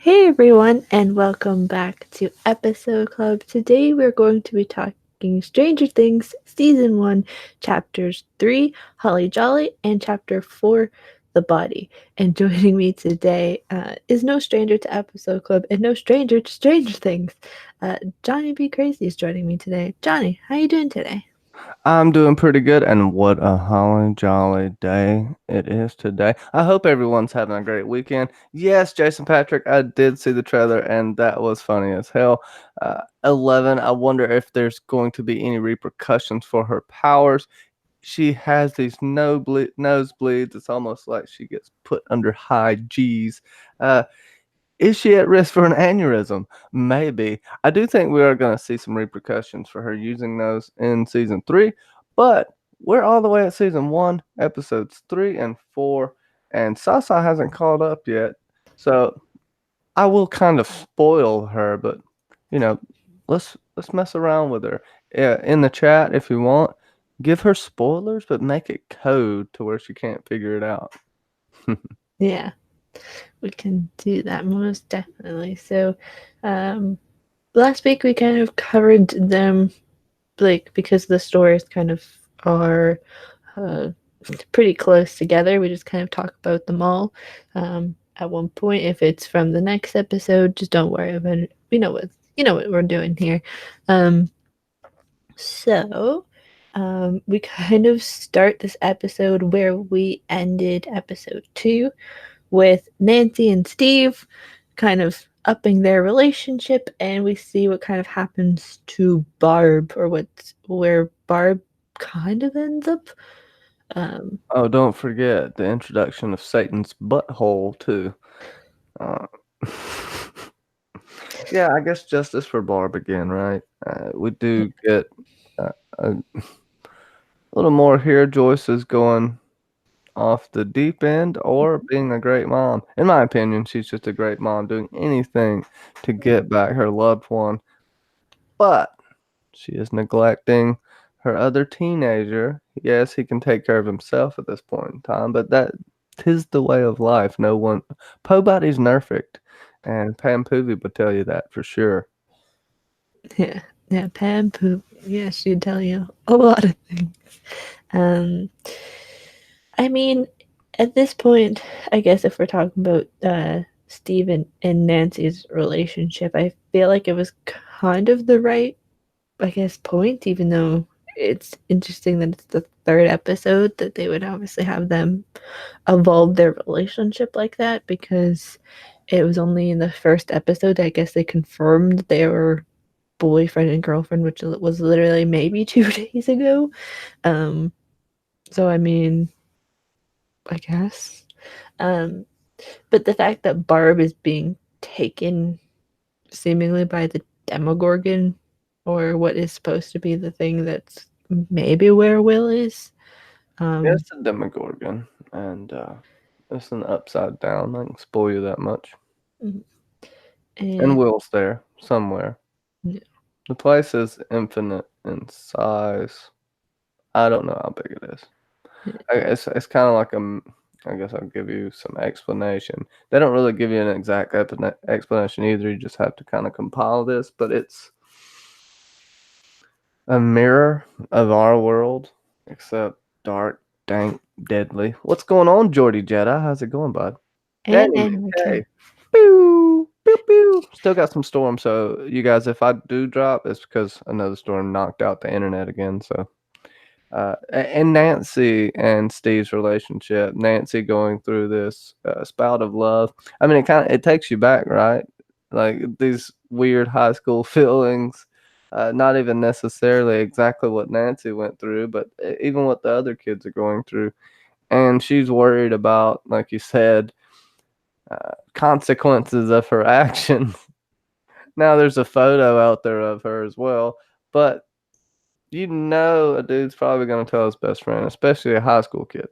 Hey everyone, and welcome back to Episode Club. Today we're going to be talking Stranger Things Season 1, Chapters 3, Holly Jolly, and Chapter 4, The Body. And joining me today is no stranger to Episode Club and no stranger to Stranger Things. Johnny B. Crazy is joining me today. Johnny, how you doing today? I'm doing pretty good, and what a holly jolly day it is today. I hope everyone's having a great weekend. Yes, Jason Patrick, I did see the trailer, and that was funny as hell. 11, I wonder if there's going to be any repercussions for her powers. She has these nosebleeds. It's almost like she gets put under high G's. Uh, is she at risk for an aneurysm? Maybe. I do think we are going to see some repercussions for her using those in season 3, but we're all the way at season 1, episodes 3 and 4, and Sasa hasn't caught up yet. So I will kind of spoil her, but you know, let's mess around with her. Yeah, in the chat if you want, give her spoilers, but make it code to where she can't figure it out. Yeah, we can do that most definitely. So, um, last week we kind of covered them like because the stories kind of are uh, pretty close together. We just kind of talk about them all at one point. If it's from the next episode, just don't worry about it. We know what we're doing here. Um, so we kind of start this episode where we ended episode 2 with Nancy and Steve kind of upping their relationship, and we see what kind of happens to Barb, or where Barb kind of ends up. Um, Oh, don't forget the introduction of Satan's butthole too. Uh, yeah, I guess justice for Barb again, right? We do get a little more here. Joyce is going off the deep end or being a great mom. In my opinion, she's just a great mom doing anything to get back her loved one. But she is neglecting her other teenager. Yes, he can take care of himself at this point in time, but that 'tis the way of life. No one Pobody's perfect, and Pam Poovey would tell you that for sure. yeah, yeah, Pam Poop. Yeah, she'd tell you a lot of things. Um, I mean, at this point, I guess if we're talking about Steve and Nancy's relationship, I feel like it was kind of the right, I guess, point, even though it's interesting that it's the third episode that they would obviously have them evolve their relationship like that, because it was only in the first episode, I guess, they confirmed they were boyfriend and girlfriend, which was literally maybe 2 days ago. Um, so I mean, I guess. Um, but the fact that Barb is being taken seemingly by the Demogorgon, or what is supposed to be the thing that's maybe where Will is. Yeah, Um, it's a Demogorgon, and it's an upside down. I can spoil you that much. And and Will's there somewhere. yeah, The place is infinite in size. I don't know how big it is. It's kind of like I guess I'll give you some explanation. They don't really give you an exact explanation either. You just have to kind of compile this, but it's a mirror of our world, except dark, dank, deadly. What's going on, Jordy Jedi? How's it going, bud? Hey, and hey. McKay. Pew, pew, pew. Still got some storm, so you guys, if I do drop, it's because another storm knocked out the internet again. So and Nancy and Steve's relationship. Nancy going through this spout of love. I mean, it takes you back, right? Like these weird high school feelings. Not even necessarily exactly what Nancy went through, but even what the other kids are going through. And she's worried about, like you said, consequences of her actions. Now there's a photo out there of her as well, but a dude's probably gonna tell his best friend, especially a high school kid.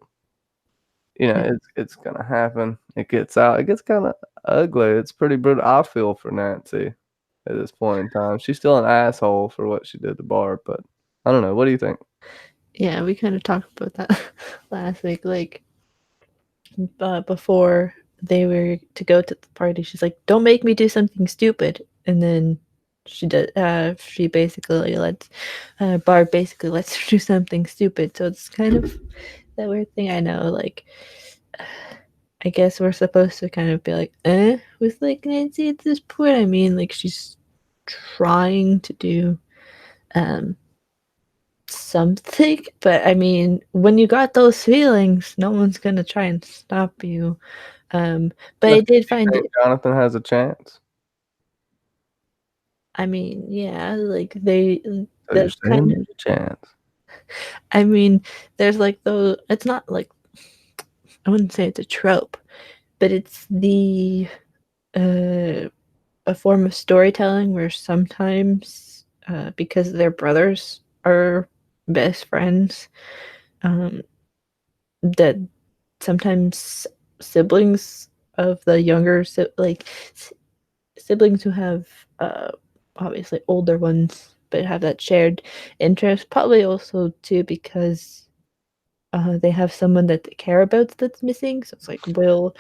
It's gonna happen. It gets out. It gets kind of ugly. It's pretty brutal. I feel for Nancy at this point in time. She's still an asshole for what she did to Barb, but I don't know. What do you think? Yeah, we kind of talked about that last week, like before they were to go to the party, she's like, "Don't make me do something stupid," and then she basically lets Barb basically lets her do something stupid. So it's kind of that weird thing. I know, like, I guess we're supposed to kind of be like, with like Nancy at this point. I mean, like she's trying to do um something, but I mean, when you got those feelings, no one's gonna try and stop you. But Do I did you find think it. Jonathan has a chance? I mean, yeah, like they. So you're That's saying kind of. there's a chance. I mean, there's like those. It's not like I wouldn't say it's a trope, but it's the uh a form of storytelling where sometimes because their brothers are best friends, um, that sometimes siblings of the younger siblings who have uh, obviously older ones but have that shared interest, probably also too because they have someone that they care about that's missing. So it's like Will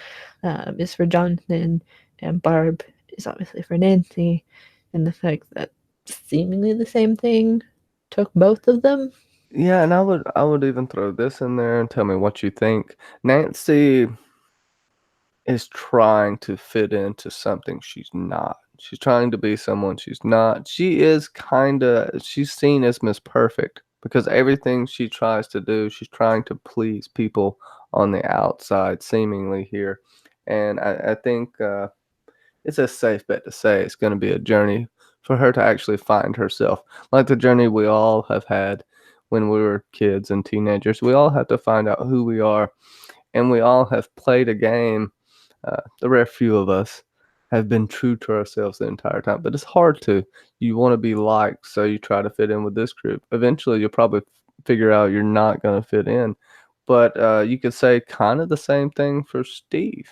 is for Jonathan, and Barb is obviously for Nancy, and the fact that seemingly the same thing took both of them. Yeah, and I would even throw this in there and tell me what you think. Nancy is trying to fit into something she's not. She's trying to be someone she's not. She's seen as Miss Perfect because everything she tries to do, she's trying to please people on the outside, seemingly here. And I think it's a safe bet to say it's going to be a journey for her to actually find herself, like the journey we all have had when we were kids and teenagers. We all have to find out who we are, and we all have played a game. The rare few of us have been true to ourselves the entire time, but it's hard to. You want to be liked, so you try to fit in with this group. Eventually, you'll probably figure out you're not going to fit in. But you could say kind of the same thing for Steve.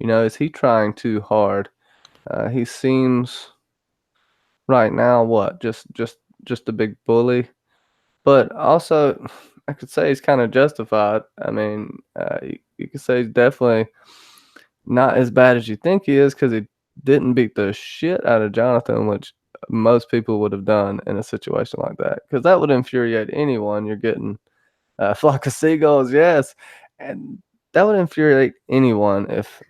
Is he trying too hard? He seems right now what just a big bully, but also I could say he's kind of justified. I mean, you could say he's definitely not as bad as you think he is because he didn't beat the shit out of Jonathan, which most people would have done in a situation like that, because that would infuriate anyone. You're getting a flock of seagulls, yes, and that would infuriate anyone if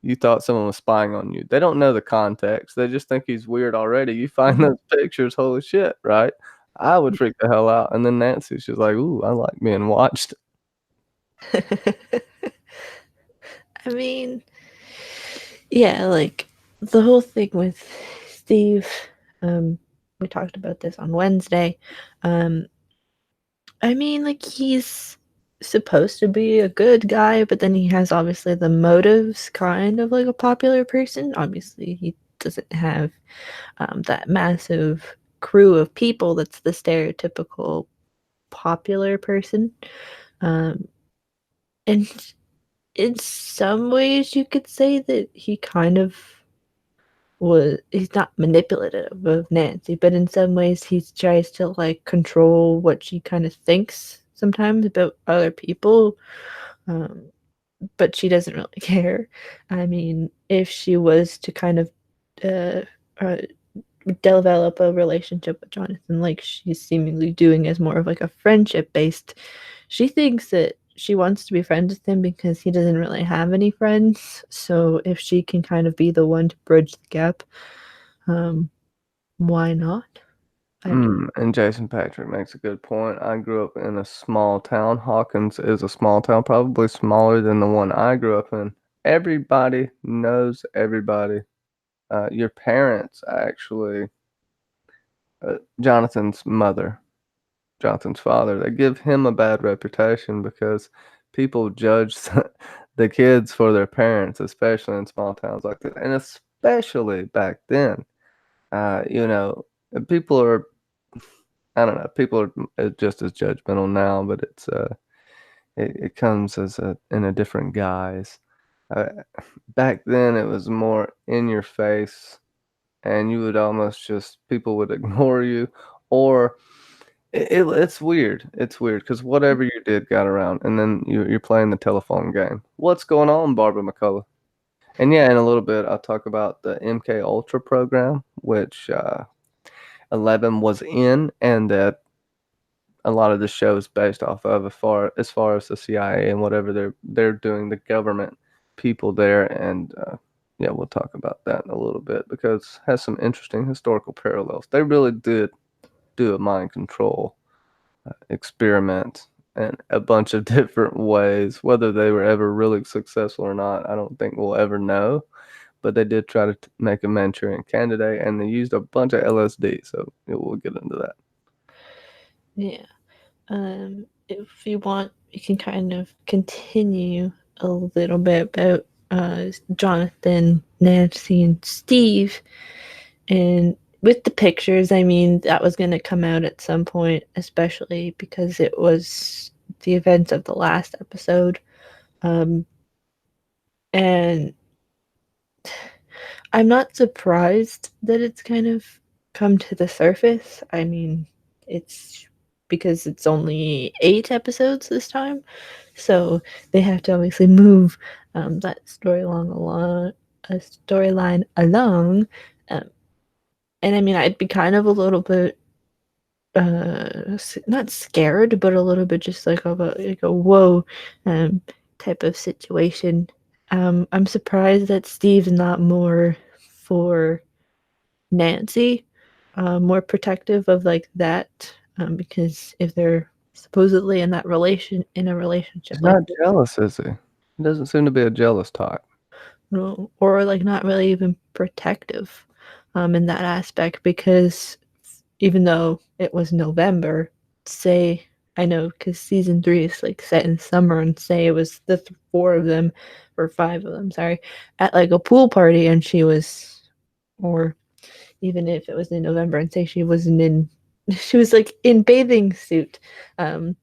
you thought someone was spying on you. They don't know the context. They just think he's weird already. You find Mhm. those pictures, holy shit, right? I would freak the hell out. And then Nancy's just like, ooh, I like being watched. I mean, yeah, like the whole thing with Steve, um, we talked about this on Wednesday. Um, I mean, like he's supposed to be a good guy, but then he has obviously the motives kind of like a popular person. Obviously, he doesn't have that massive crew of people that's the stereotypical popular person. Um, and in some ways, you could say that he kind of he's not manipulative of Nancy, but in some ways he tries to like control what she kind of thinks sometimes about other people. Um, but she doesn't really care. I mean, if she was to kind of uh, uh, develop a relationship with Jonathan, like she's seemingly doing as more of like a friendship based, she thinks that she wants to be friends with him because he doesn't really have any friends. So if she can kind of be the one to bridge the gap, um, why not? I mean, And Jason Patrick makes a good point. I grew up in a small town. Hawkins is a small town, probably smaller than the one I grew up in. Everybody knows everybody. Your parents, actually, Jonathan's mother, Jonathan's father, they give him a bad reputation because people judge the kids for their parents, especially in small towns like this, and especially back then. You know, people are, I don't know, people are just as judgmental now, but it comes as in a different guise. Uh, Back then, it was more in your face, and you would almost just people would ignore you, or it's weird. It's weird because whatever you did got around, and then you're playing the telephone game. What's going on, Barbara McCullough? And yeah, in a little bit, I'll talk about the MK Ultra program, which 11 was in, and that a lot of the show is based off of, as far as the CIA and whatever they're doing, the government people there, and yeah, we'll talk about that in a little bit because it has some interesting historical parallels. They really did do a mind control experiment in a bunch of different ways. Whether they were ever really successful or not, I don't think we'll ever know. But they did try to make a Manchurian candidate, and they used a bunch of LSD. So yeah, we'll get into that. Yeah. If you want, we can kind of continue a little bit about Jonathan, Nancy, and Steve. And with the pictures, I mean, that was going to come out at some point, especially because it was the events of the last episode. Um, and I'm not surprised that it's kind of come to the surface. I mean, it's because it's only 8 episodes this time, so they have to obviously move that storyline along. Um, and I mean, I'd be kind of a little bit not scared, but a little bit just like of a whoa um, type of situation. I'm surprised that Steve's not more for Nancy, more protective of like that, because if they're supposedly in a relationship He's like not jealous, is he? He doesn't seem to be a jealous type. no, or like not really even protective, in that aspect because even though it was November, say I know because season 3 is like set in summer, and say it was the 4 of them or 5 of them, sorry, at like a pool party, and she was, or even if it was in November, and say she wasn't in, she was like in bathing suit, um,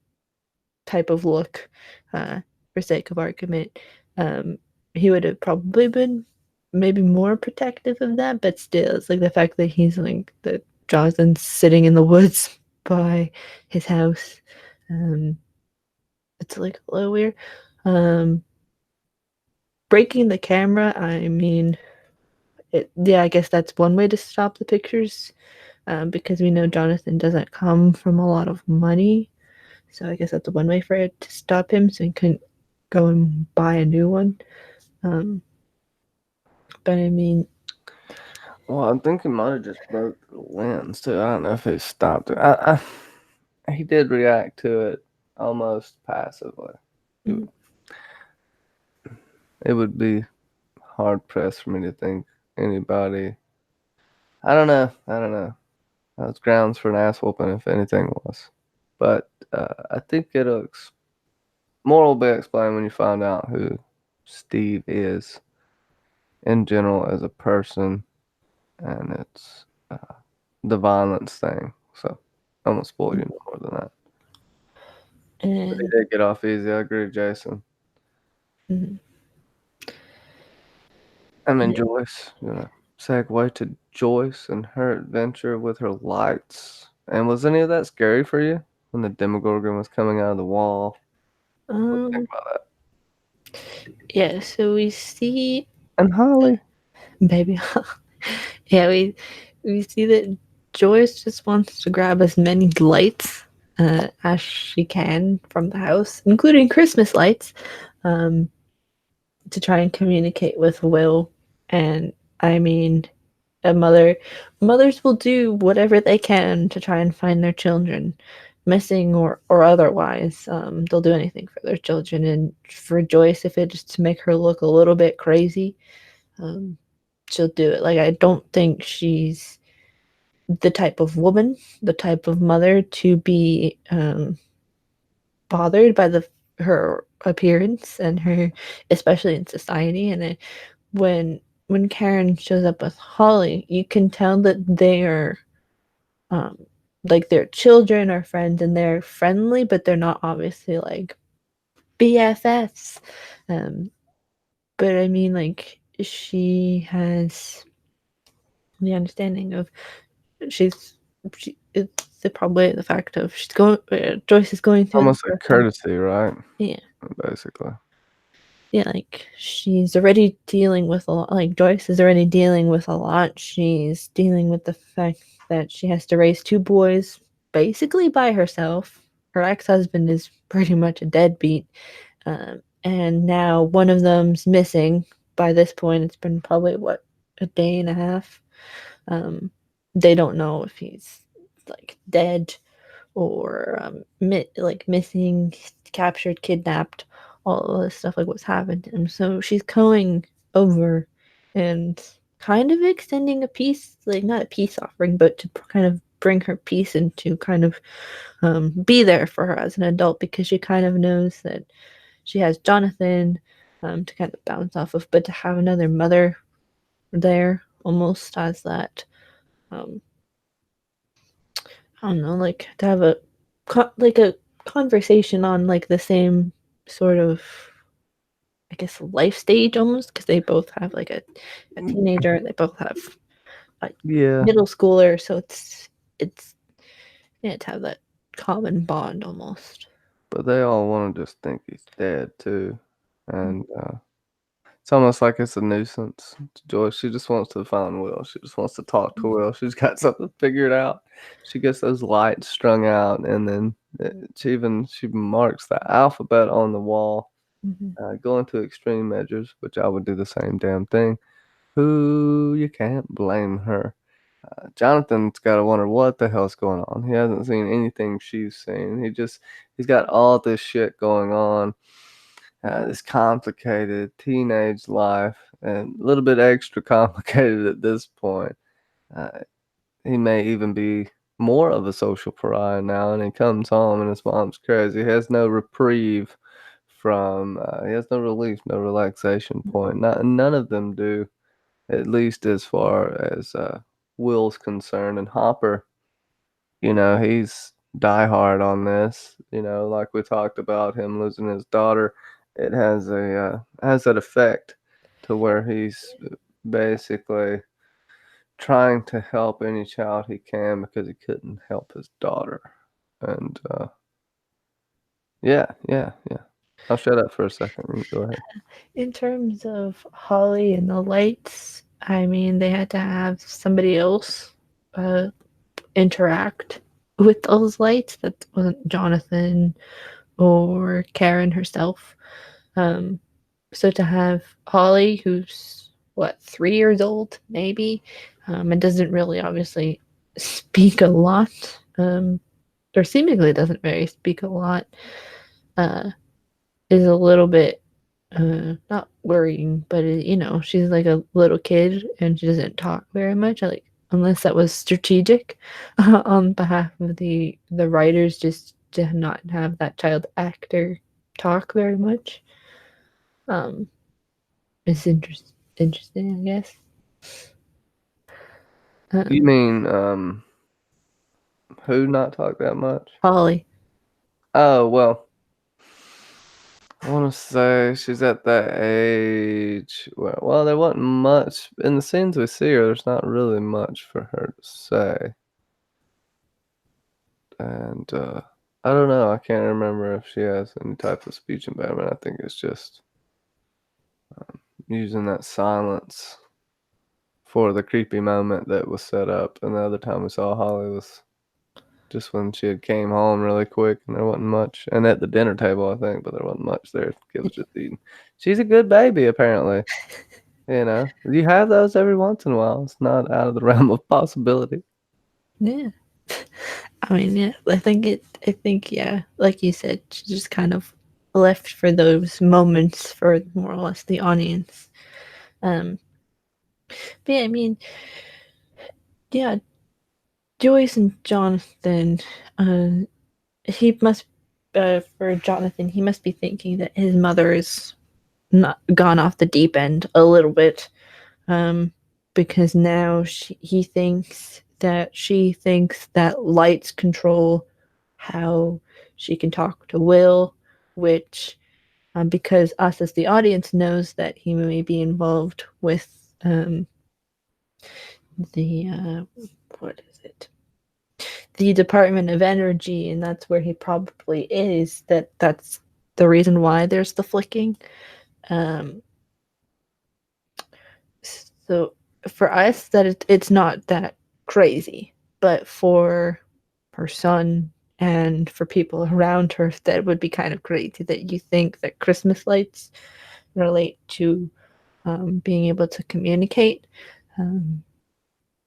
type of look, for sake of argument, um, he would have probably been maybe more protective of that, but still, it's like the fact that he's like that Jonathan's sitting in the woods by his house. Um, it's like a little weird. Um, Breaking the camera, I mean, yeah, I guess that's one way to stop the pictures, because we know Jonathan doesn't come from a lot of money. So I guess that's one way for it to stop him, so he couldn't go and buy a new one. Um, but I mean, Well, I think he might have just broke the lens too. I don't know if he stopped it. He did react to it almost passively. It, mm, it would be hard pressed for me to think anybody. I don't know. I don't know. That was grounds for an ass whooping if anything was. But I think more will be explained when you find out who Steve is in general as a person, and it's the violence thing. So I'm gonna spoil you no more than that. But he and did get off easy. I agree, Jason. mm, I mean, yeah. Joyce, segue to Joyce and her adventure with her lights. And was any of that scary for you when the Demogorgon was coming out of the wall? What do you think Um, about that? yeah. So we see, And Holly, baby, yeah, we see that Joyce just wants to grab as many lights as she can from the house, including Christmas lights, um, to try and communicate with Will. And I mean, a mothers will do whatever they can to try and find their children, missing or otherwise. They'll do anything for their children, and for Joyce, if it's to make her look a little bit crazy, um, she'll do it. Like, I don't think she's the type of woman, the type of mother to be bothered by the her appearance and her, especially in society. And when Karen shows up with Holly, you can tell that they are, um, like, their children or friends, and they're friendly, but they're not obviously like BFFs. Um, but I mean, like, she has the understanding of she's it's probably the fact of Joyce is going through the almost a process. courtesy, right? Yeah. Basically. yeah, like she's already dealing with a lot. Like Joyce is already dealing with a lot. She's dealing with the fact that she has to raise two boys basically by herself. Her ex-husband is pretty much a deadbeat, and now one of them's missing. By this point, it's been probably what, a day and a half. Um, they don't know if he's like dead or like missing, captured, kidnapped, all of this stuff, like what's happened to him. So she's going over and kind of extending a peace, like not a peace offering, but to kind of bring her peace and to kind of be there for her as an adult, because she kind of knows that she has Jonathan to kind of bounce off of, but to have another mother there almost as that um, I don't know, like to have a like a conversation on like the same sort of, I guess, life stage almost, because they both have like a teenager, they both have a Yeah, middle schooler, so it's yeah, to have that common bond almost. but they all want to just think he's dead too, and it's almost like it's a nuisance to Joyce. She just wants to find Will. She just wants to talk to Will. She's got something figured out. She gets those lights strung out, and then she marks the alphabet on the wall, Mm-hmm. going to extreme measures, which I would do the same damn thing. Who you can't blame her. Jonathan's got to wonder what the hell's going on. He hasn't seen anything she's seen. He's got all this shit going on, this complicated teenage life, and a little bit extra complicated at this point. Uh, he may even be more of a social pariah now, and he comes home and his mom's crazy. He has no reprieve from, he has no relief, no relaxation point. None of them do, at least as far as Will's concerned. And Hopper, he's diehard on this. Like we talked about him losing his daughter, it has that effect to where he's basically trying to help any child he can because he couldn't help his daughter. And yeah, yeah, yeah. I'll shut up for a second. You go ahead. In terms of Holly and the lights, I mean, they had to have somebody else interact with those lights. That wasn't Jonathan or Karen herself. Um, so to have Holly, who's what, 3 years old, maybe, and doesn't really obviously speak a lot, or seemingly doesn't very speak a lot, uh, is a little bit not worrying, but she's like a little kid and she doesn't talk very much. Like, unless that was strategic on behalf of the writers, just to not have that child actor talk very much. Um, it's interesting, I guess. You Um, mean who not talk that much? Holly. Oh well, I want to say she's at that age. Well, there wasn't much in the scenes we see her. There's not really much for her to say, and I don't know. I can't remember if she has any type of speech impediment. I think it's just using that silence for the creepy moment that was set up. And the other time we saw Holly was just when she had came home really quick, and there wasn't much. And at the dinner table, I think, but there wasn't much there. Kid was just eating. She's a good baby, apparently. You have those every once in a while. It's not out of the realm of possibility. Yeah. I mean, yeah, I think, yeah, like you said, she just kind of left for those moments for more or less the audience. Um, but yeah, I mean, yeah, Joyce and Jonathan, uh, he must, for Jonathan, he must be thinking that his mother is not gone off the deep end a little bit, um, because now she thinks that lights control how she can talk to Will, which, because us as the audience knows that he may be involved with the what is it? The Department of Energy, and that's where he probably is. That's the reason why there's the flicking. Um, so for us, that it's not that crazy, but for her son and for people around her, that would be kind of crazy that you think that Christmas lights relate to being able to communicate. Um,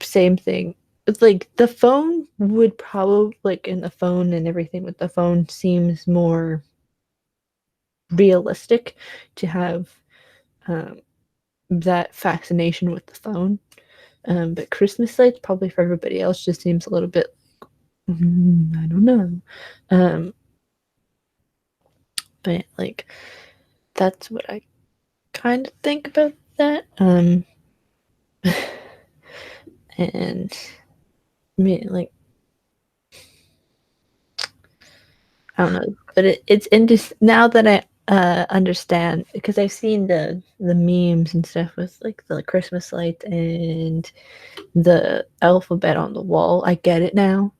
Same thing. It's like the phone would probably, like in the phone and everything with the phone, seems more realistic to have um, that fascination with the phone. But Christmas lights, probably for everybody else, just seems a little bit, I don't know. Um, but like, that's what I kind of think about that. And me, like, I don't know, but it's interesting now that I understand, because I've seen the memes and stuff with like the Christmas lights and the alphabet on the wall. I get it now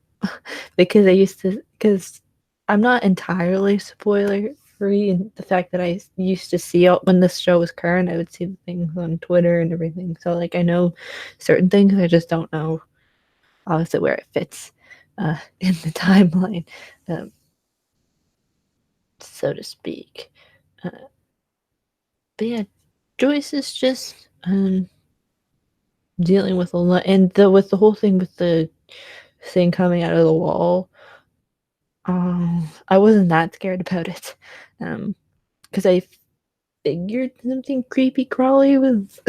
because I used to, because I'm not entirely spoiler free, and the fact that I used to see it when this show was current, I would see the things on Twitter and everything. So like I know certain things, I just don't know obviously where it fits in the timeline. Um, so to speak. Uh, but yeah, Joyce is just dealing with a lot, and with the whole thing with the thing coming out of the wall. I wasn't that scared about it, because I figured something creepy crawly was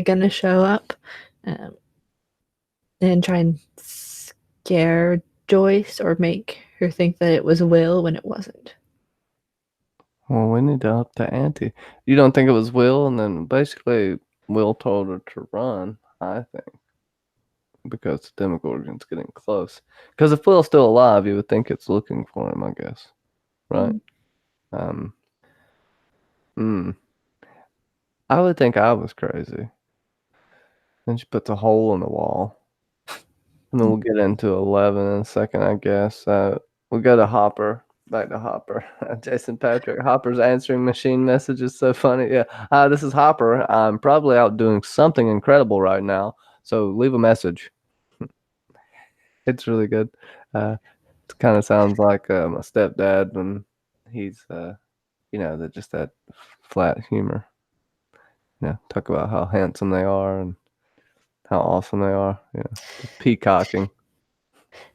gonna show up, um, and try and scare Joyce or make her think that it was Will when it wasn't. Well, we need to up the ante. You don't think it was Will, and then basically Will told her to run. I think because the Demogorgon's getting close. Because if Will's still alive, you would think it's looking for him. I guess, right? Mm. Um. Hmm. I would think I was crazy. Then she puts a hole in the wall. And then we'll get into 11 in a second, I guess. We'll go to Hopper. Back to Hopper. Jason Patrick. Hopper's answering machine message is so funny. Yeah. This is Hopper. I'm probably out doing something incredible right now. So leave a message. It's really good. It kind of sounds like my stepdad when he's, that just that flat humor. Talk about how handsome they are and how awesome they are. Yeah. The peacocking.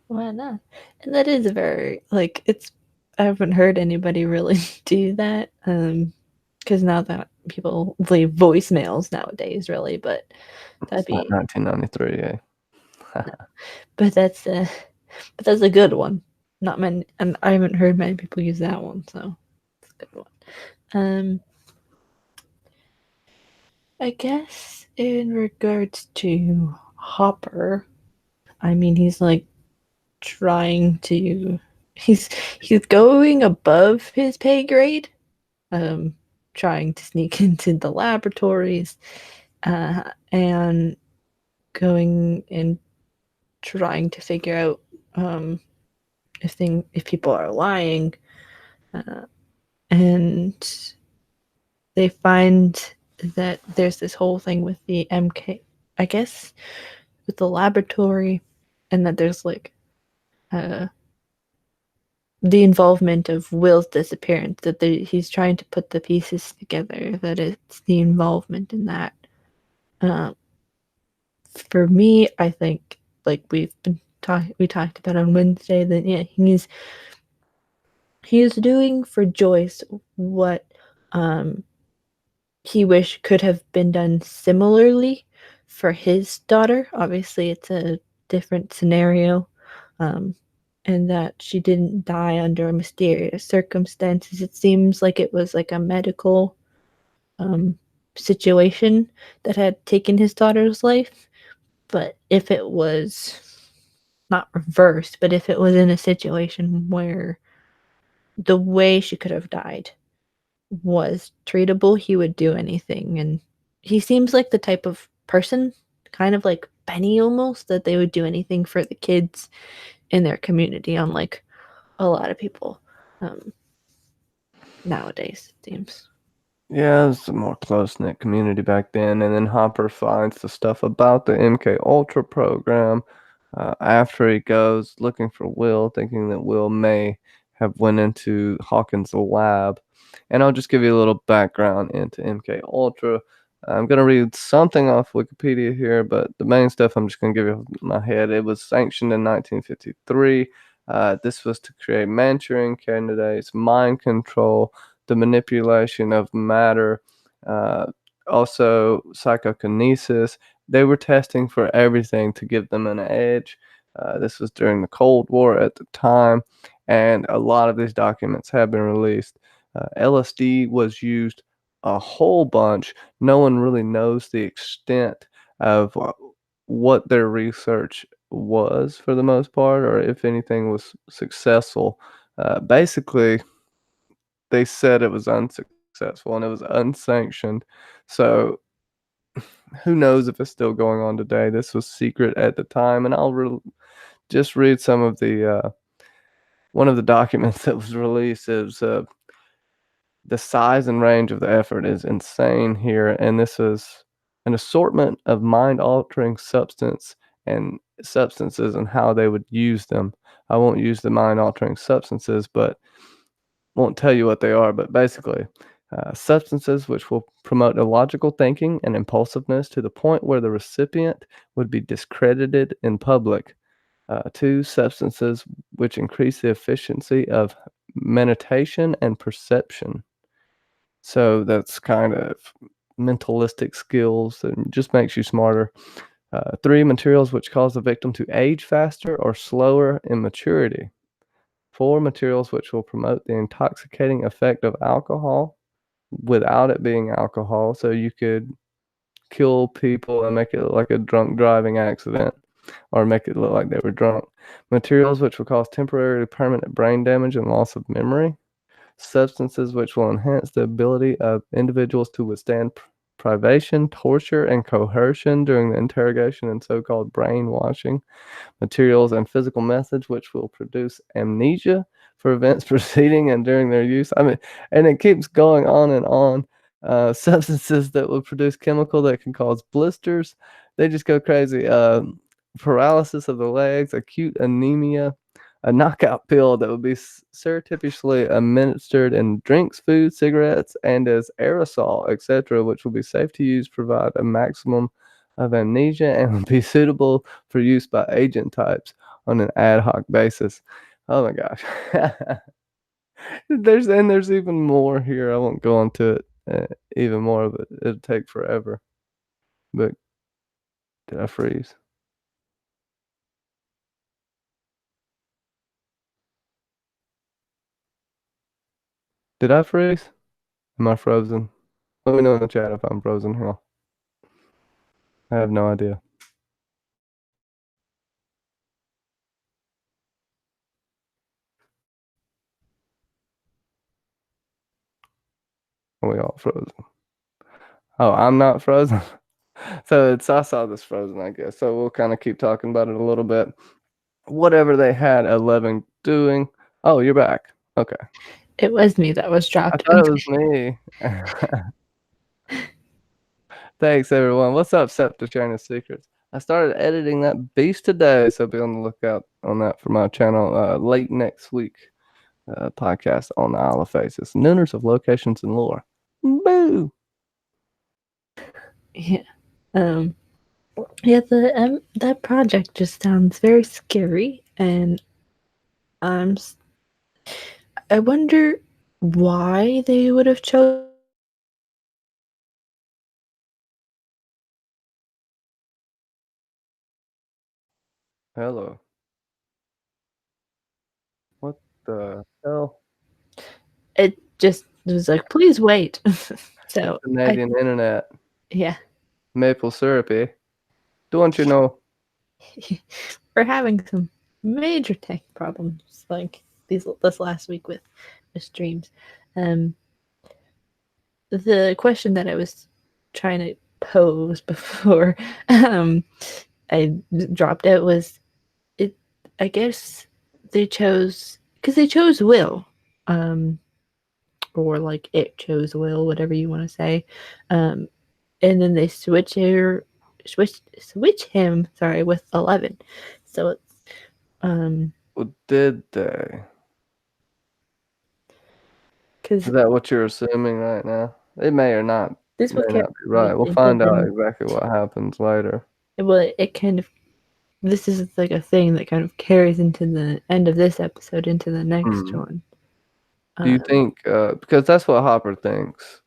Why not? And that is a very like it's. I haven't heard anybody really do that. Because now that people leave voicemails nowadays, really, but that'd It's not be. 1993, eh? But but that's a good one. Not many, and I haven't heard many people use that one, so it's a good one. Um, I guess in regards to Hopper, I mean he's like trying to he's he's going above his pay grade, um, trying to sneak into the laboratories, and going and trying to figure out if people are lying, uh, and they find that there's this whole thing with the MK, I guess, with the laboratory, and that there's like uh, the involvement of Will's disappearance. That he's trying to put the pieces together. That it's the involvement in that. Uh, for me, I think like we talked about on Wednesday that yeah he's doing for Joyce what um he wished could have been done similarly for his daughter. Obviously, it's a different scenario, um, and that she didn't die under mysterious circumstances. It seems like it was like a medical um, situation that had taken his daughter's life. But if it was not reversed, but if it was in a situation where the way she could have died was treatable, he would do anything. And he seems like the type of person, kind of like Benny almost, that they would do anything for the kids in their community, unlike a lot of people um, nowadays, it seems. Yeah, it was a more close knit community back then. And then Hopper finds the stuff about the MK Ultra program after he goes looking for Will, thinking that Will may have went into Hawkins' lab. And I'll just give you a little background into MK Ultra. I'm gonna read something off Wikipedia here, but the main stuff I'm just gonna give you my head. It was sanctioned in 1953. This was to create Manchurian candidates, mind control, the manipulation of matter, uh, also psychokinesis. They were testing for everything to give them an edge. This was during the Cold War at the time, and a lot of these documents have been released. LSD was used a whole bunch. No one really knows the extent of what their research was for the most part, or if anything was successful. Basically, they said it was unsuccessful and it was unsanctioned. So who knows if it's still going on today? This was secret at the time, and just read some of the one of the documents that was released. Is the size and range of the effort is insane here, and this is an assortment of mind-altering substances and how they would use them. I won't use the mind-altering substances, but won't tell you what they are, but basically, substances which will promote illogical thinking and impulsiveness to the point where the recipient would be discredited in public. Two, substances which increase the efficiency of meditation and perception. So that's kind of mentalistic skills and just makes you smarter. Three, materials which cause the victim to age faster or slower in maturity. Four, materials which will promote the intoxicating effect of alcohol without it being alcohol. So you could kill people and make it look like a drunk driving accident or make it look like they were drunk. Materials which will cause temporary permanent brain damage and loss of memory. Substances which will enhance the ability of individuals to withstand privation, torture, and coercion during the interrogation and so called brainwashing. Materials and physical methods which will produce amnesia for events preceding and during their use. I mean, and it keeps going on and on. Substances that will produce chemical that can cause blisters. They just go crazy. Paralysis of the legs, acute anemia, a knockout pill that would be surreptitiously administered in drinks, food, cigarettes, and as aerosol, etc., which will be safe to use, provide a maximum of amnesia, and will be suitable for use by agent types on an ad hoc basis. Oh my gosh. there's even more here. I won't go into it even more of it. It'll take forever. But did I freeze? Did I freeze? Am I frozen? Let me know in the chat if I'm frozen here. I have no idea. Are we all frozen? Oh, I'm not frozen. So I saw this frozen, I guess. So we'll kind of keep talking about it a little bit. Whatever they had Eleven doing. Oh, you're back. Okay. It was me that was I dropped. thought it was me. Thanks, everyone. What's up, Scepter China Secrets? I started editing that beast today, so be on the lookout on that for my channel late next week. Podcast on the Isle of Faces, Nooners of Locations and Lore. Boo! Yeah. Yeah, that project just sounds very scary, and I'm I wonder why they would have chosen to do that. Hello. What the hell? It just was like, please wait. It's So I Canadian internet. yeah, Maple syrupy. Don't you know? we're having some major tech problems like this last week with streams. Um, the question that I was trying to pose before I dropped out was it. I guess they chose because they chose Will. Um, or like it chose Will, whatever you want to say. Um, and then they switch him, sorry, with 11. So it's Well, did they? because Is that what you're assuming right now? It may or not this will may carry not be right. We'll into find out the exactly what happens later. well, it kind of this is like a thing that kind of carries into the end of this episode into the next Hmm. one. Do you Um, think because that's what Hopper thinks,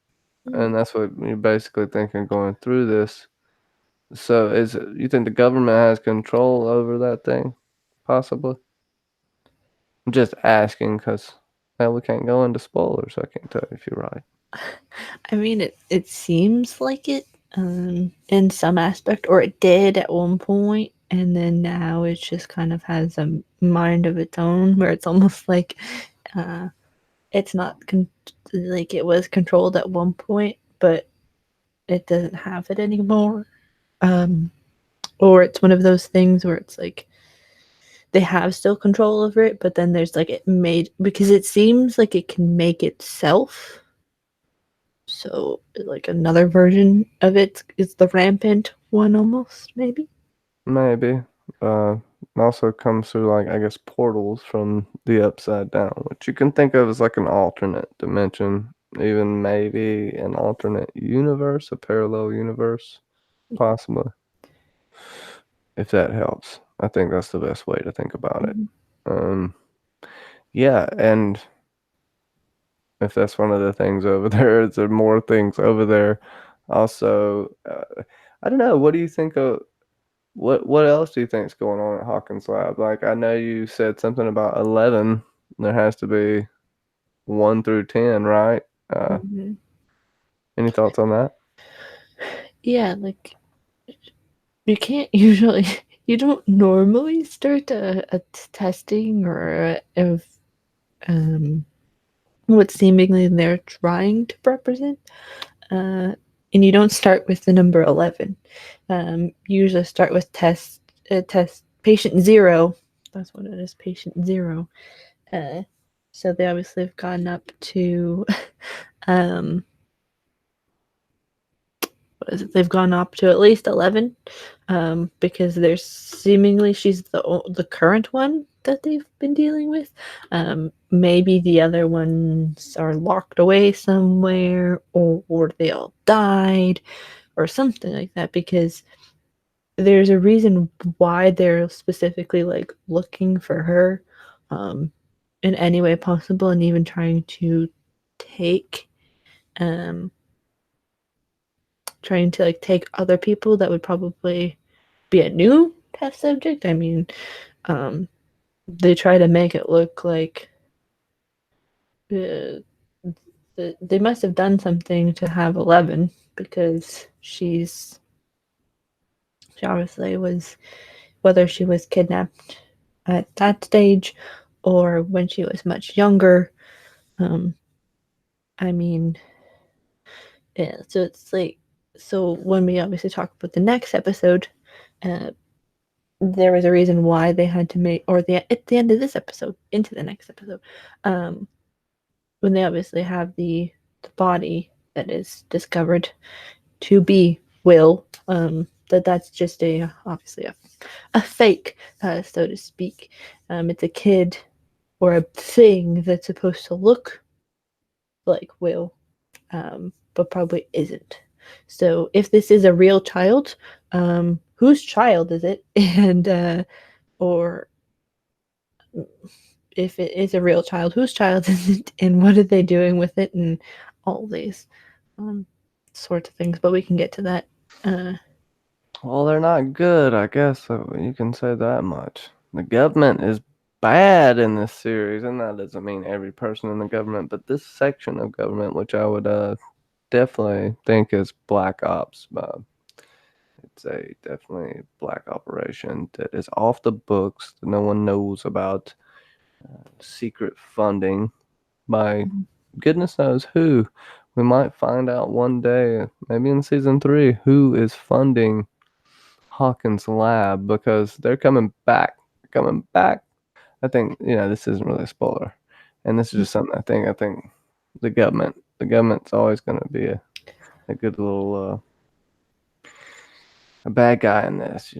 and that's what you're basically thinking going through this. So is it, you think the government has control over that thing? Possibly. I'm just asking because we can't go into spoilers. I can't tell you if you're right. I mean, it seems like it in some aspect, or it did at one point, and then now it just kind of has a mind of its own, where it's almost like uh, it's not like it was controlled at one point, but it doesn't have it anymore. Um, or it's one of those things where it's like they have still control over it, but then there's like it made because it seems like it can make itself. So like another version of it is the rampant one almost, maybe. Maybe. Uh, it also comes through like I guess portals from the upside down, which you can think of as like an alternate dimension, even maybe an alternate universe, a parallel universe, possibly. If that helps, I think that's the best way to think about it. Mhm. Um, yeah, and if that's one of the things over there, is there more things over there? Also, I don't know. What do you think of what else do you think is going on at Hawkins Lab? Like, I know you said something about 11. There has to be 1 through 10, right? Uh, Mhm. any thoughts on that? Yeah, like you can't usually, you don't normally start a testing or of um, what seemingly they're trying to represent. Uh, and you don't start with the number 11. You usually start with test patient zero. That's what it is, patient zero. Uh, so they obviously have gone up to, um, what is it? They've gone up to at least 11, because there's seemingly she's the current one that they've been dealing with. Maybe the other ones are locked away somewhere, or they all died, or something like that. Because there's a reason why they're specifically like looking for her, um, in any way possible, and even trying to take um trying to like take other people that would probably be a new test subject. I mean, um, they try to make it look like uh, they must have done something to have 11 because she obviously was, whether she was kidnapped at that stage or when she was much younger. Um, I mean, yeah. So it's like, so when we obviously talk about the next episode, uh, there was a reason why they had to make, or at the end of this episode into the next episode, um when they obviously have the body that is discovered to be Will, that's just a obviously a fake, so to speak. It's a kid or a thing that's supposed to look like Will, but probably isn't. So if this is a real child, whose child is it? And or if it is a real child, whose child is it, and what are they doing with it, and all these um, sorts of things. But we can get to that. Uh, Well, they're not good, I guess. So you can say that much. The government is bad in this series, and that doesn't mean every person in the government, but this section of government, which I would definitely think is black ops. It's a definitely black operation that is off the books. That no one knows about secret funding by goodness knows who. We might find out one day, maybe in season 3, who is funding Hawkins' lab because they're coming back. Coming back. I think this isn't really a spoiler, and this is just something I think. the government. The government's always going to be a good little a bad guy in this.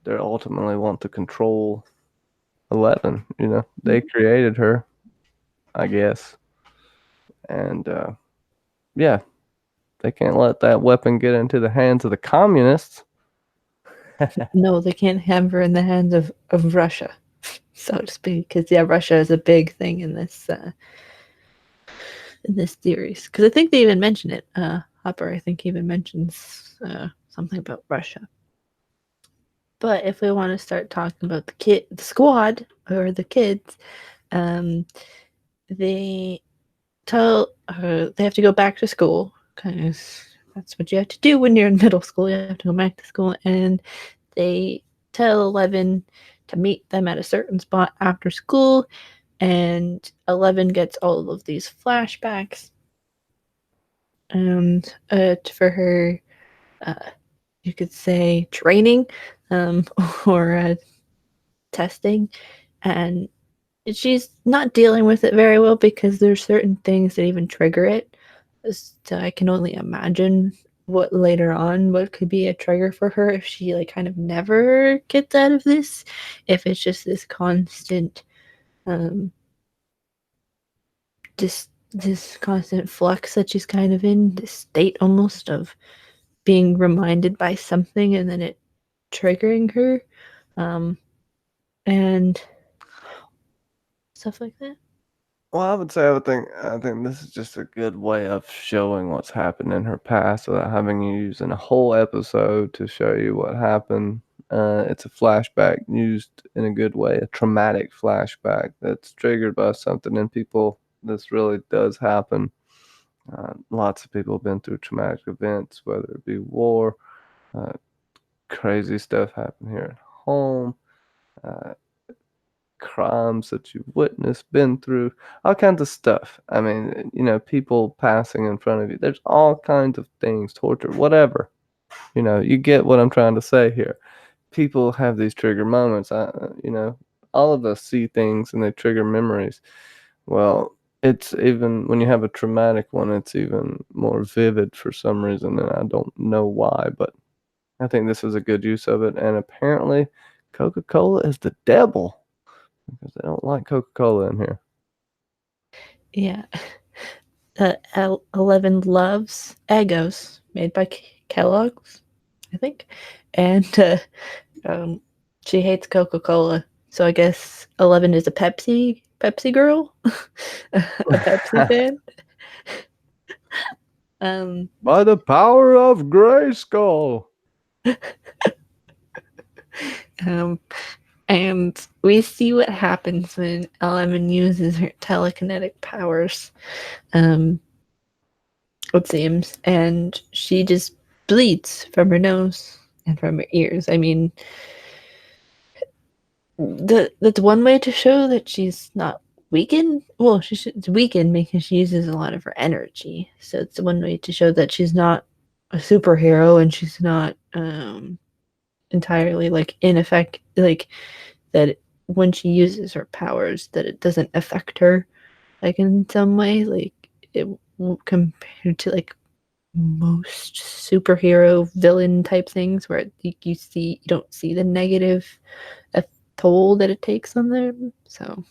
They ultimately want to control 11. They Mhm. created her, I guess, and yeah, they can't let that weapon get into the hands of the communists. No, they can't have her in the hands of Russia, so to speak. Because yeah, Russia is a big thing in this series. Because I think they even mention it. Hopper, I think, even mentions something about Russia. But if we want to start talking about the squad or the kids, um, they they have to go back to school because that's what you have to do when you're in middle school. You have to go back to school, and they tell 11 to meet them at a certain spot after school, and 11 gets all of these flashbacks, and for her, uh, you could say training, um, or testing, and she's not dealing with it very well because there's certain things that even trigger it. So I can only imagine what later on what could be a trigger for her if she like kind of never gets out of this, if it's just this constant um this constant flux that she's kind of in, this state almost of being reminded by something and then it triggering her, um and stuff like that. Well, I would say I think this is just a good way of showing what's happened in her past without having you using a whole episode to show you what happened. It's a flashback used in a good way, a traumatic flashback that's triggered by something in people. This really does happen. Lots of people have been through traumatic events, whether it be war, uh, crazy stuff happen here at home, uh, crimes that you've witnessed, been through, all kinds of stuff. I mean, people passing in front of you. There's all kinds of things, torture, whatever. You get what I'm trying to say here. People have these trigger moments. All of us see things and they trigger memories. Well, it's even when you have a traumatic one, it's even more vivid for some reason, and I don't know why, but I think this is a good use of it. And apparently, Coca Cola is the devil because they don't like Coca Cola in here. Yeah. 11 loves Eggos made by Kellogg's, I think, and um, she hates Coca Cola. So I guess 11 is a Pepsi girl, a Pepsi fan. Um, By the power of Grayskull. um, and we see what happens when 11 uses her telekinetic powers. Um, it seems, and she just bleeds from her nose and from her ears. I mean, that's one way to show that she's not weakened. Well, she's weakened because she uses a lot of her energy. So it's one way to show that she's not a superhero and she's not entirely like in effect, like that when she uses her powers that it doesn't affect her like in some way, like it compared to like most superhero villain type things where you don't see the negative toll that it takes on them. So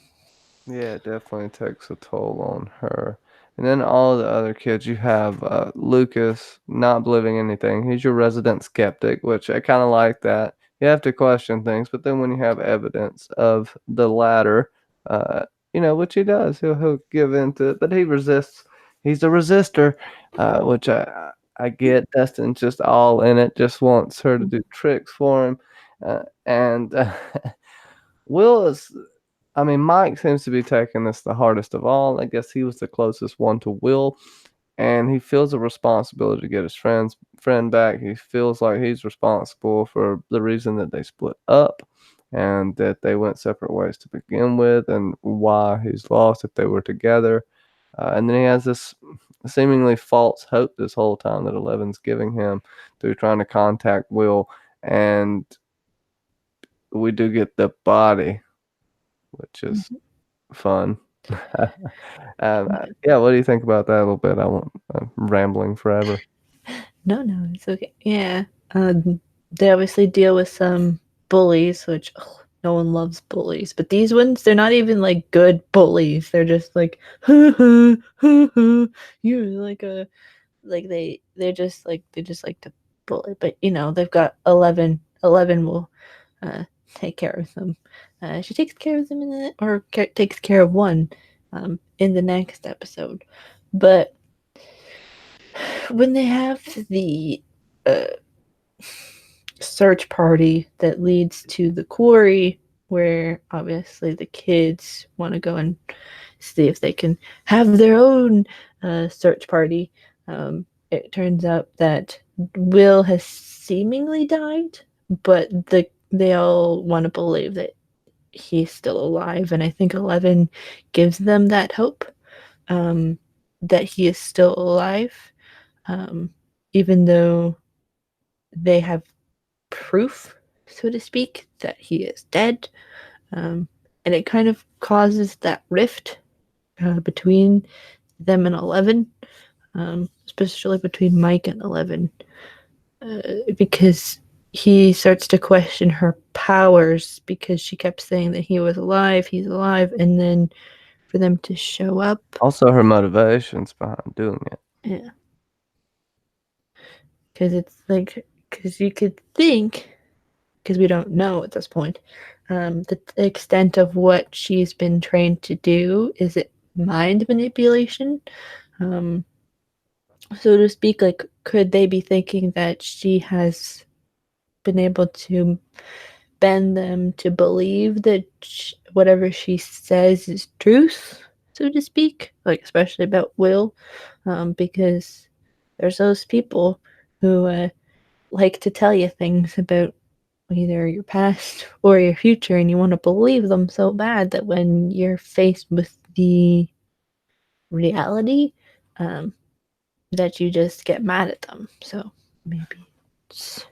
Yeah, it definitely takes a toll on her. And then all the other kids, you have Lucas not believing anything. He's your resident skeptic, which I kind of like that. You have to question things, but then when you have evidence of the latter, uh, which he does, he'll give in to it, but he resists. He's a resistor, which I get. Dustin's just all in it, just wants her to do tricks for him, and Will is I mean, Mike seems to be taking this the hardest of all. I guess he was the closest one to Will, and he feels a responsibility to get his friend back. He feels like he's responsible for the reason that they split up and that they went separate ways to begin with, and why he's lost if they were together. And then he has this seemingly false hope this whole time that Eleven's giving him through trying to contact Will, and we do get the body, which is mhm. fun. Yeah, what do you think about that a little bit? I'm rambling forever. No, no, it's okay. Yeah. They obviously deal with some bullies, which no one loves bullies. But these ones, they're not even like good bullies. They're just like, ha ha ha ha. You're like a they just like to bully. But they've got 11. 11 will take care of them. She takes care of them takes care of one in the next episode. But when they have the uh, search party that leads to the quarry, where obviously the kids want to go and see if they can have their own search party. It turns out that Will has seemingly died, but they all want to believe that he's still alive, and I think 11 gives them that hope, um, that he is still alive, um, even though they have proof, so to speak, that he is dead. Um, and it kind of causes that rift between them and 11, especially between Mike and 11, because he starts to question her powers because she kept saying that he was alive, he's alive, and then for them to show up. Also, her motivations behind doing it. Yeah. Because it's like, because you could think, because we don't know at this point, the extent of what she's been trained to do. Is it mind manipulation? Um, so to speak, like, could they be thinking that she has been able to bend them to believe that whatever she says is truth, so to speak, like, especially about Will, because there's those people who like to tell you things about either your past or your future, and you want to believe them so bad that when you're faced with the reality, um, that you just get mad at them. So maybe it's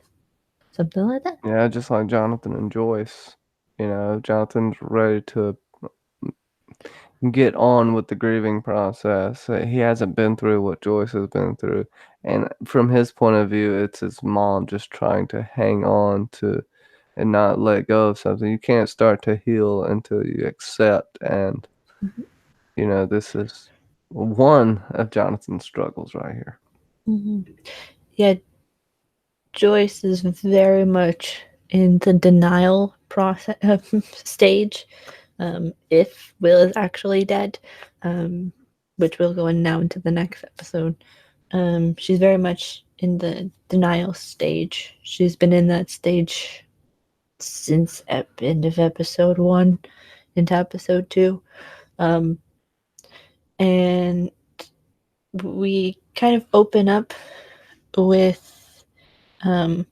something like that. Yeah, just like Jonathan and Joyce. Jonathan's ready to get on with the grieving process. He hasn't been through what Joyce has been through. And from his point of view, it's his mom just trying to hang on to and not let go of something. You can't start to heal until you accept. And, Mm-hmm. this is one of Jonathan's struggles right here. Mm-hmm. Yeah, Joyce is very much in the denial process stage. If Will is actually dead, um, which we'll go in now into the next episode. She's very much in the denial stage. She's been in that stage since end of episode 1 into episode 2. Um, and we kind of open up with um,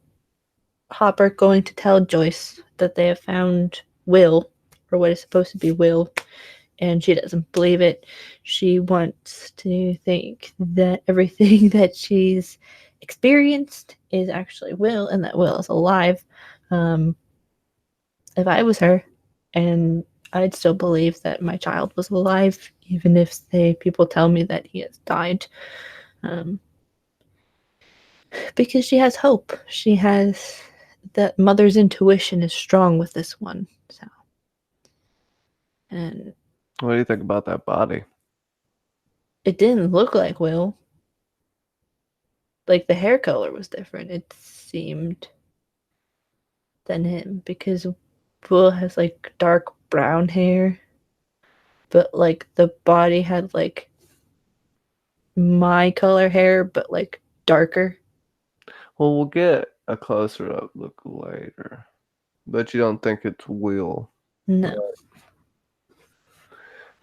Hopper going to tell Joyce that they have found Will, or what is supposed to be Will, and she doesn't believe it. She wants to think that everything that she's experienced is actually Will, and that Will is alive. Um, if I was her, and I'd still believe that my child was alive, even if people tell me that he has died, um, because she has hope. She has that mother's intuition is strong with this one. So, and What do you think about that body? it didn't look like Will. Like, the hair color was different. It seemed than him, because Will has like dark brown hair, but like the body had like my color hair, but like darker. Well, we'll get a closer up look later. But you don't think it's Will. No,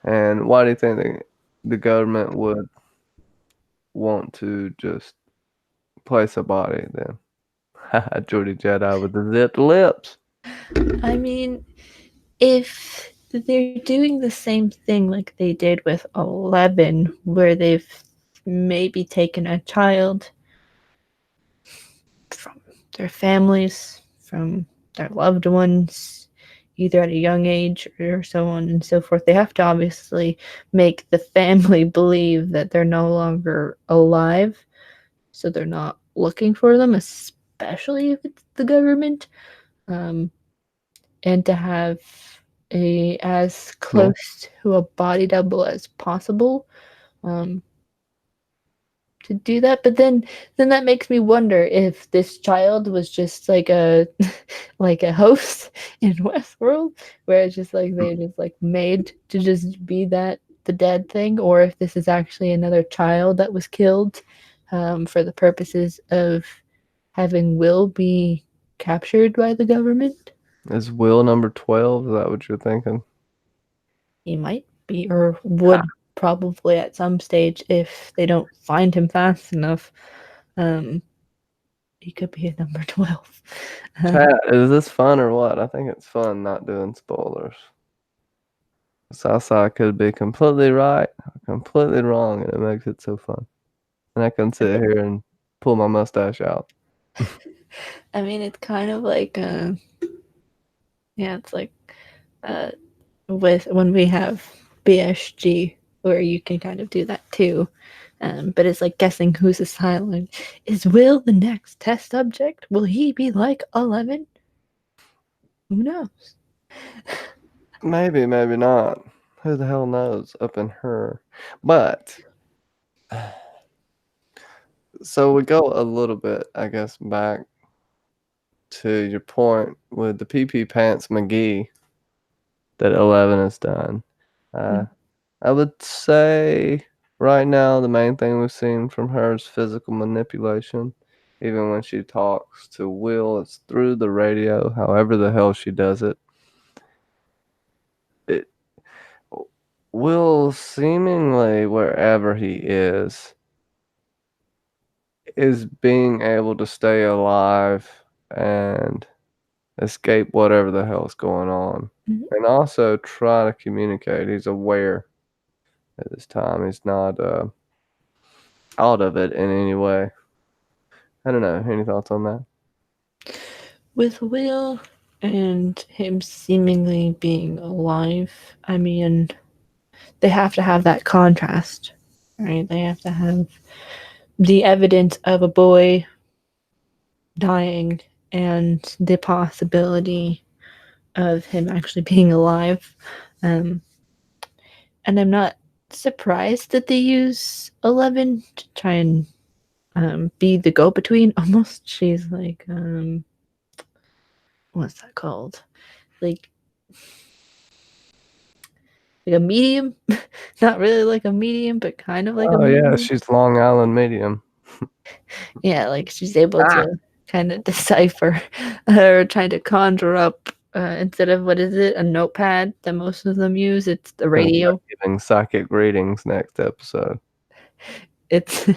And why do you think the government would want to just place a body then? Jordy Jedi with the zipped lips. I mean, if they're doing the same thing like they did with 11, where they've maybe taken a child from their families, from their loved ones, either at a young age or so on and so forth. They have to obviously make the family believe that they're no longer alive, so they're not looking for them, especially if it's the government. Um, and to have a as Yeah. close to a body double as possible, um, to do that. But then that makes me wonder if this child was just like a like a host in Westworld, where it's just like they just like made to just be that the dead thing, or if this is actually another child that was killed, for the purposes of having Will be captured by the government. Is Will number 12? Is that what you're thinking? He might be, or would probably at some stage if they don't find him fast enough. Um, he could be a number 12. Chat, is this fun or what? I think it's fun not doing spoilers. Southside could be completely right or completely wrong, and it makes it so fun. And I can sit here and pull my mustache out. I mean, it's kind of like, yeah, it's like uh, with when we have BSG, where you can kind of do that too. But it's like guessing who's a Cylon. Is Will the next test subject? Will he be like 11? Who knows? Maybe, maybe not. Who the hell knows up in her? But so we go a little bit, I guess, back to your point with the PP Pants McGee that 11 has done. Uh, I would say right now the main thing we've seen from her is physical manipulation. Even when she talks to Will, it's through the radio, however the hell she does it. It Will seemingly wherever he is being able to stay alive and escape whatever the hell's going on. Mhm. And also try to communicate. He's aware at this time. He's not out of it in any way. I don't know. Any thoughts on that? With Will and him seemingly being alive, I mean, they have to have that contrast, right? They have to have the evidence of a boy dying and the possibility of him actually being alive. Um, and I'm not surprised that they use 11 to try and be the go between almost. She's like, what's that called? Like, like a medium, not really like a medium, but kind of like a Oh yeah, medium. she's Long Island medium. Yeah, like she's able Ah, to kind of decipher or trying to conjure up, instead of what is it, a notepad that most of them use, it's the gonna start radio. giving psychic readings next episode. It's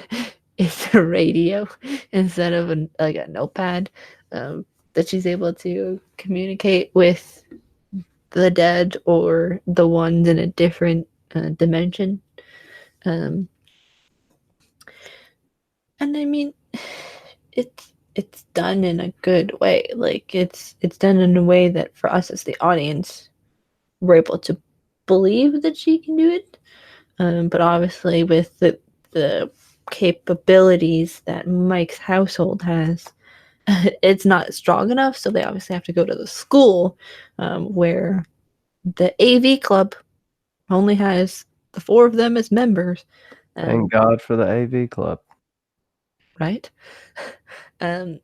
it's a radio instead of like a notepad, that she's able to communicate with the dead or the ones in a different dimension. Um, and I mean, it's done in a good way. Like it's done in a way that for us as the audience, we're able to believe that she can do it. But obviously, with the capabilities that Mike's household has, it's not strong enough. So they obviously have to go to the school, where the AV club only has the four of them as members. Thank God for the AV club. Right? Um,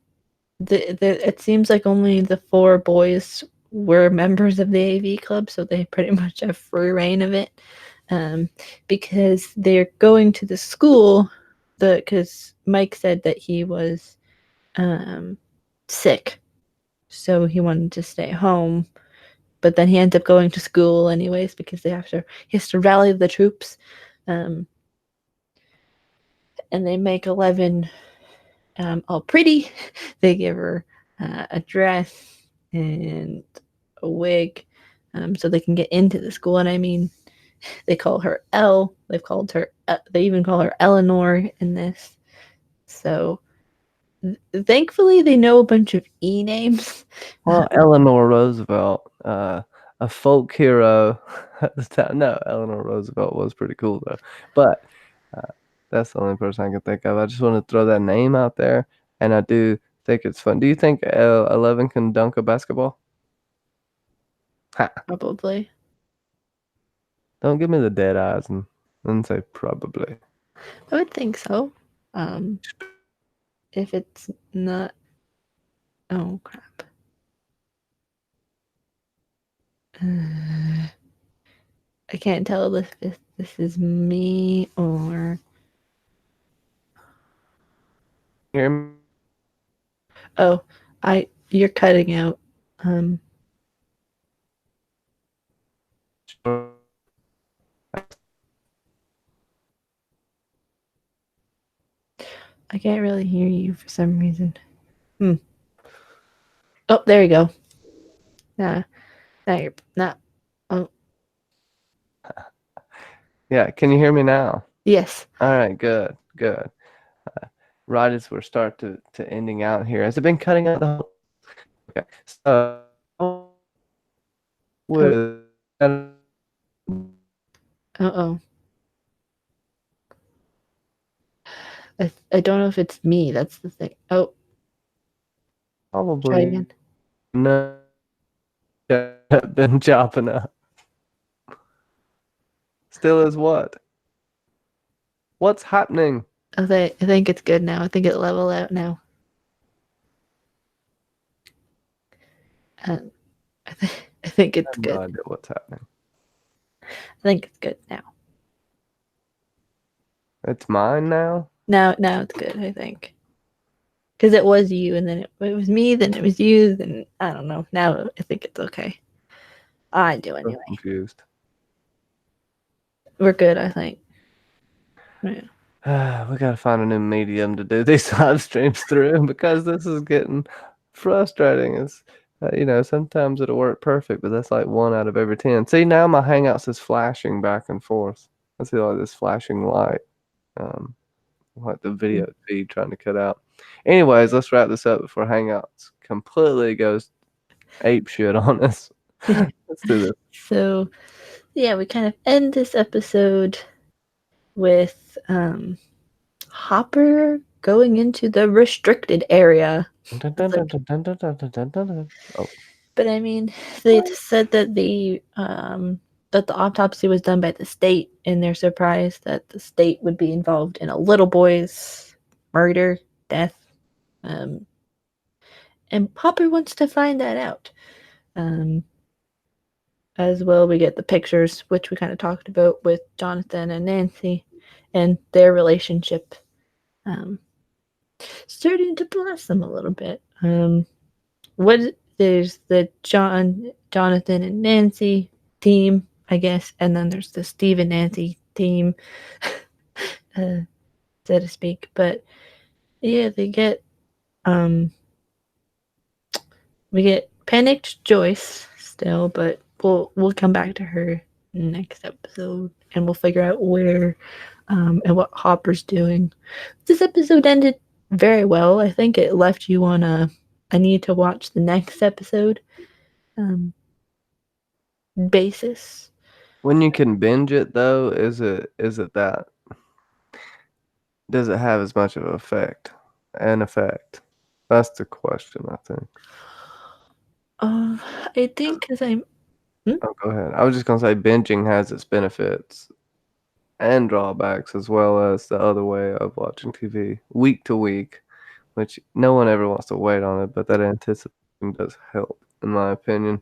it seems like only the four boys were members of the AV club, so they pretty much have free reign of it. Because they're going to the school, because Mike said that he was sick, so he wanted to stay home. But then he ends up going to school anyways because he has to rally the troops, um, and they make 11 all pretty. They give her a dress and a wig, so they can get into the school. And I mean, they call her Elle. They even call her Eleanor in this. So Thankfully, they know a bunch of E names. Well, Eleanor Roosevelt, a folk hero at the time. No, Eleanor Roosevelt was pretty cool though. But uh, that's the only person I can think of. I just want to throw that name out there, and I do think it's fun. Do you think 11 can dunk a basketball? Ha! Probably. Don't give me the dead eyes and say probably. I would think so. Um, if it's not. Oh, crap. I can't tell if this is me or. Hear me? Oh, you're cutting out. Um, I can't really hear you for some reason. Oh, there you go. Nah, now you're not. Oh, Yeah, can you hear me now? yes. All right, good, good. Right as we're start to ending out here, has it been cutting out the whole? Okay, so Oh, with oh. I don't know if it's me. That's the thing. Oh, try probably again. no been chopping up. Still is what? What's happening? I think it's good now. I think it leveled out now. Um, I think I it's have no good. idea what's happening. I think it's good now. It's mine now. Now it's good. I think because it was you, and then it was me, then it was you, then I don't know. Now I think it's okay. I do So anyway. confused. We're good. I think. Yeah. We gotta find a new medium to do these live streams through because this is getting frustrating. It's sometimes it'll work perfect, but that's like 1 out of every 10. See, now my Hangouts is flashing back and forth. I see like this flashing light, um, like the video feed trying to cut out. Anyways, let's wrap this up before Hangouts completely goes ape shit on us. Let's do this. So yeah, we kind of end this episode with Hopper going into the restricted area. Dun, dun, dun, dun, dun, dun, dun, dun, dun, dun. Oh, But I mean, they said that the autopsy was done by the state, and they're surprised that the state would be involved in a little boy's murder, death. Um, and Hopper wants to find that out. Um, as well, we get the pictures, which we kind of talked about with Jonathan and Nancy, and their relationship um, starting to blossom a little bit. What there's the Jonathan and Nancy team, I guess, and then there's the Steve and Nancy team, uh, so to speak. But yeah, they get um we get panicked Joyce still, but we'll come back to her next episode, and we'll figure out where and what Hopper's doing. This episode ended very well. I think it left you on a I need to watch the next episode um, basis. when you can binge it though, is it that does it have as much of an effect? That's the question, I think. Um, I think because I'm. Oh, go ahead. I was just gonna say binging has its benefits and drawbacks as well as the other way of watching TV week to week, which no one ever wants to wait on it, but that anticipation does help, in my opinion.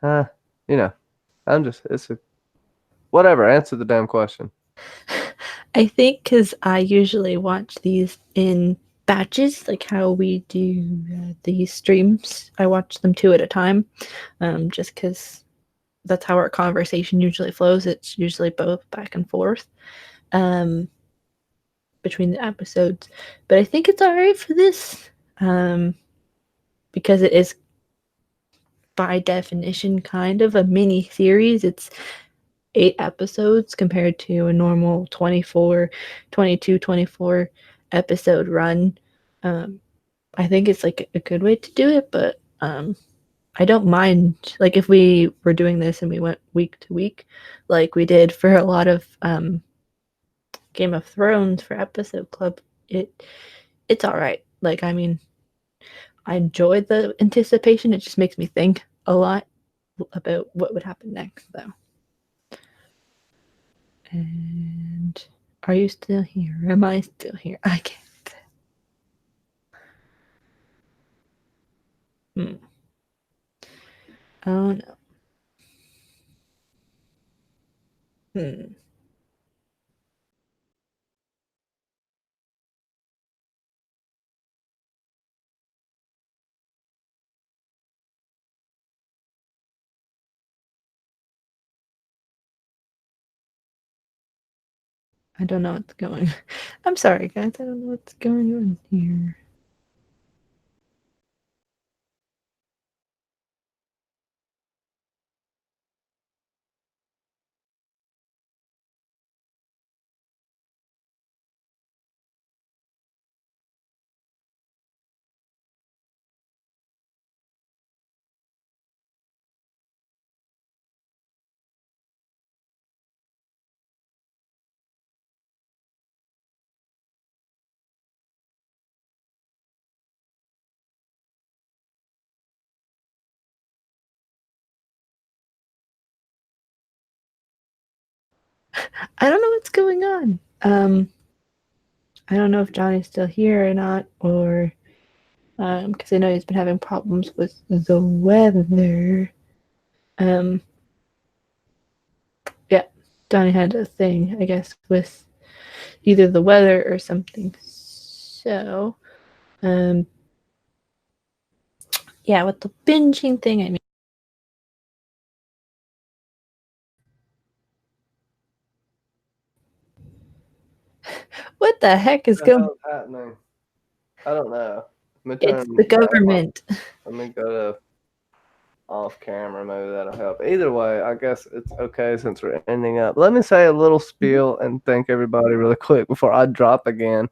Uh, you know, it's a whatever. Answer the damn question. I think because I usually watch these in batches, like how we do these streams. I watch them two at a time, just because that's how our conversation usually flows. It's usually both back and forth um, between the episodes. But I think it's all right for this because it is by definition kind of a mini series. It's 8 episodes compared to a normal 24 episode run. I think it's like a good way to do it, but I don't mind like if we were doing this and we went week to week, like we did for a lot of Game of Thrones for episode club. It's all right. Like I mean, I enjoy the anticipation. It just makes me think a lot about what would happen next, though. And are you still here? Am I still here? I can't. Hmm. Oh no. Hmm. I don't know what's going. I'm sorry, guys. I don't know what's going on here. I don't know what's going on. I don't know if Johnny's still here or not, or because I know he's been having problems with the weather. Um, yeah, Johnny had a thing, I guess, with either the weather or something. So, um, yeah, with the binging thing, I mean, what the heck is What the going? hell is happening? I don't know. Let me It's turn the that on. government. Let me go to off camera. Maybe that'll help. Either way, I guess it's okay since we're ending up. Let me say a little spiel and thank everybody really quick before I drop again.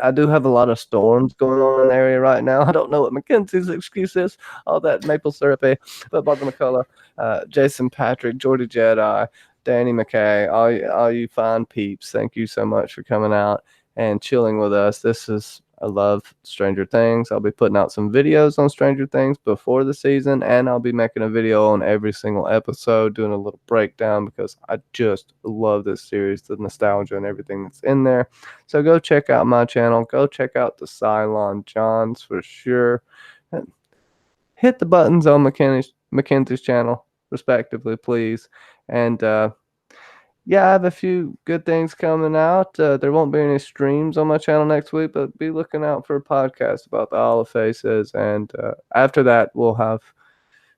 I do have a lot of storms going on in the area right now. I don't know what Mackenzie's excuse is, all that maple syrupy, but Barbara McCullough, Jason Patrick, Jordy Jedi, Danny McKay, all you fine peeps, thank you so much for coming out and chilling with us. I love Stranger Things. I'll be putting out some videos on Stranger Things before the season, and I'll be making a video on every single episode, doing a little breakdown because I just love this series, the nostalgia and everything that's in there. So go check out my channel. Go check out the Cylon Johns for sure. And hit the buttons on Mackenzie's channel, respectively, please. And yeah, I have a few good things coming out. There won't be any streams on my channel next week, but be looking out for a podcast about the Isle of Faces. And after that, we'll have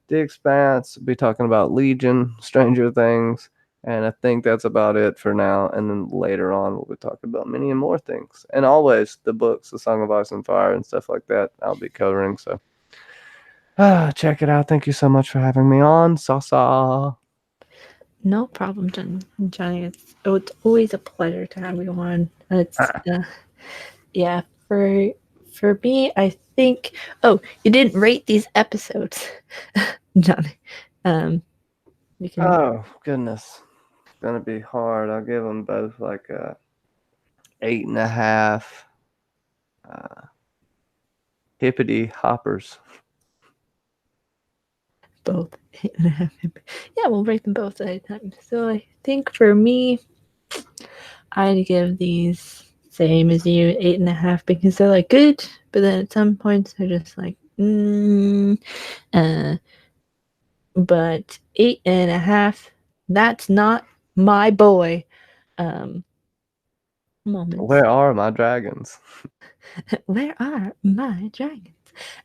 The Expanse, be talking about Legion, Stranger Things, and I think that's about it for now. And then later on, we'll be talking about many and more things. And always the books, The Song of Ice and Fire, and stuff like that, I'll be covering. So check it out. Thank you so much for having me on. Sasa. No problem, Johnny. It's always a pleasure to have you on. It's yeah. For me, I think. Oh, you didn't rate these episodes, Johnny. Um, you can Oh, goodness. It's going to be hard. I'll give them both like a 8.5 uh, hippity hoppers. both 8.5. Yeah, we'll rate them both at a time. So I think for me, I'd give these same as you 8.5 because they're like good, but then at some points they're just like uh, but 8.5. That's not my boy. Um, moments. Where are my dragons? Where are my dragons?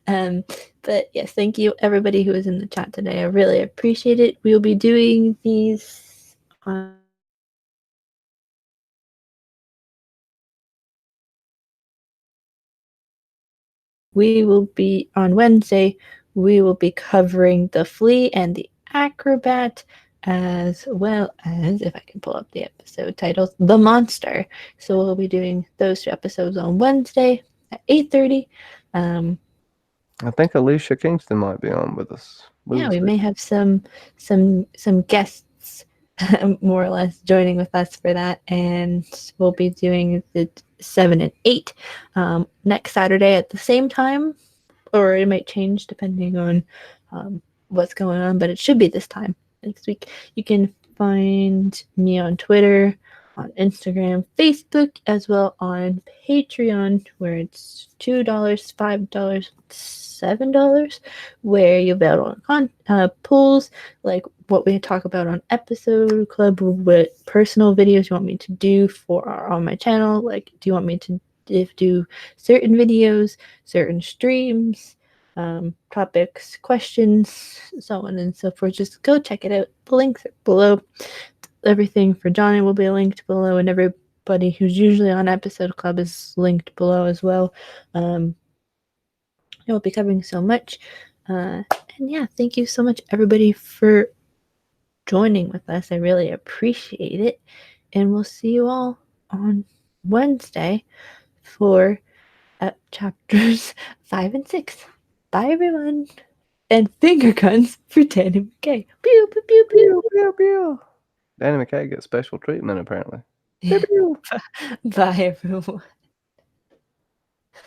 Um, but yes, thank you everybody who was in the chat today. I really appreciate it. We will be doing these on we will be on Wednesday. We will be covering the flea and the acrobat, as well as, if I can pull up the episode titles, the monster. So we'll be doing those two episodes on Wednesday at 8:30. Um, I think Alicia Kingston might be on with us. We yeah, will we see. may have some guests more or less joining with us for that, and we'll be doing the 7 and 8 next Saturday at the same time, or it might change depending on what's going on, but it should be this time next week. You can find me on Twitter, on Instagram, Facebook, as well on Patreon, where it's $2, $5, $7, where you'll be able to polls like what we talk about on episode club, what personal videos you want me to do on my channel. Like, do you want me to do certain videos, certain streams, topics, questions, so on and so forth. Just go check it out. The links are below. Everything for Johnny will be linked below, and everybody who's usually on Episode Club is linked below as well. It will be covering so much. And yeah, thank you so much, everybody, for joining with us. I really appreciate it. And we'll see you all on Wednesday for chapters 5 and 6. Bye, everyone. And finger guns for Danny McKay. Pew, pew, pew, Pew, pew. pew, pew. Danny McKay gets special treatment apparently. Pew, Yeah. pew. Bye, everyone.